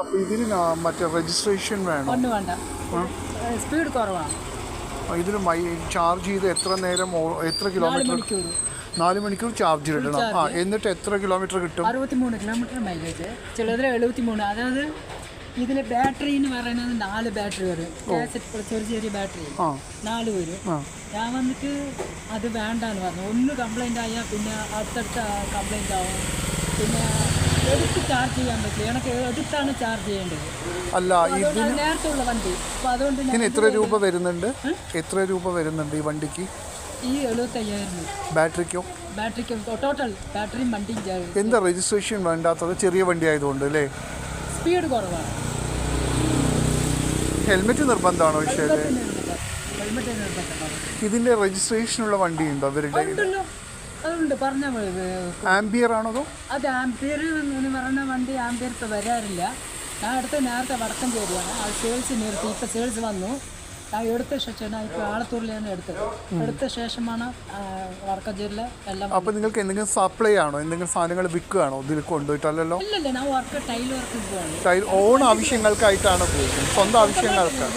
അപ്പോൾ ഇതിന് മറ്റേ രജിസ്ട്രേഷൻ വേണം. ഒന്നും വേണ്ട, സ്പീഡ് കുറവാണ്. ഇതിന് ചാർജ് ചെയ്ത് എത്ര നേരം, എത്ര കിലോമീറ്റർ? 4 മണിക്കൂർ ചാർജ് ഇടണം. എന്നിട്ട് എത്ര കിലോമീറ്റർ കിട്ടും? 63 കിലോമീറ്റർ മൈലേജ്, ചിലതിൽ 73. അതായത് ഇതിൽ ബാറ്ററി എന്ന് പറയുന്നത് 4 ബാറ്ററി വരും. ചെറിയ ബാറ്ററി 4 വരും. ഞാൻ വന്നിട്ട് അത് വേണ്ടാന്ന് പറഞ്ഞു. ഒന്ന് കംപ്ലൈൻ്റ് ആയാൽ പിന്നെ അടുത്തടുത്ത കംപ്ലൈൻ്റ് ആവും. പിന്നെ എടുത്ത് ചാർജ് ചെയ്യാൻ പറ്റില്ല, എനിക്ക് എടുത്താണ് ചാർജ് ചെയ്യേണ്ടത്. അല്ല, നേരത്തെ ഉള്ള വണ്ടി. അപ്പോൾ അതുകൊണ്ട് ഇതിന് എത്ര രൂപ വരുന്നുണ്ട്? എത്ര രൂപ വരുന്നുണ്ട് ഈ വണ്ടിക്ക്? ഈ 75,000. ബാറ്ററിക്കോ? ബാറ്ററിക്ക് ടോട്ടൽ ബാറ്ററിയും വണ്ടിയും ചേർത്ത്. എന്താ രജിസ്ട്രേഷൻ വേണ്ടാത്തത്? ചെറിയ വണ്ടി ആയതുകൊണ്ട് അല്ലേ? സ്പീഡ് കുറവാണ്. ഹെൽമെറ്റ് നിർബന്ധമാണോ? പക്ഷേ ഹെൽമെറ്റ് നിർബന്ധമാണ്. ഇതിൻ്റെ രജിസ്ട്രേഷനുള്ള വണ്ടി ഉണ്ടോ അവരുടെ? അതുണ്ട്, പറഞ്ഞാൽ മതി. ആംബിയർ ആണോ? അത് ആംബിയർ എന്ന് പറയുന്ന വണ്ടി ആംബിയർ ഇപ്പോൾ വരാറില്ല. ഞാൻ നേരത്തെ വടക്കഞ്ചേരിയാണ്. അത് സെയിൽസ് നിർത്തി. ഇപ്പോൾ സെയിൽസ് വന്നു. ഞാൻ എടുത്ത ശേഷമാണ്, ഇപ്പോൾ ആലത്തൂരിലാണ് എടുത്ത ശേഷമാണ് വടക്കഞ്ചേരിയിൽ എല്ലാം. അപ്പോൾ നിങ്ങൾക്ക് എന്തെങ്കിലും സപ്ലൈ ആണോ? എന്തെങ്കിലും സാധനങ്ങൾ വിൽക്കുകയാണോ ഇതിൽ കൊണ്ടുപോയിട്ടല്ലോ? ഇല്ലല്ല, ഞാൻ ടൈൽ വർക്ക് പോവാണ്. ഓൺ ആവശ്യങ്ങൾക്കായിട്ടാണ് ഉപയോഗിക്കുന്നത്, സ്വന്തം ആവശ്യങ്ങൾക്കാണ്.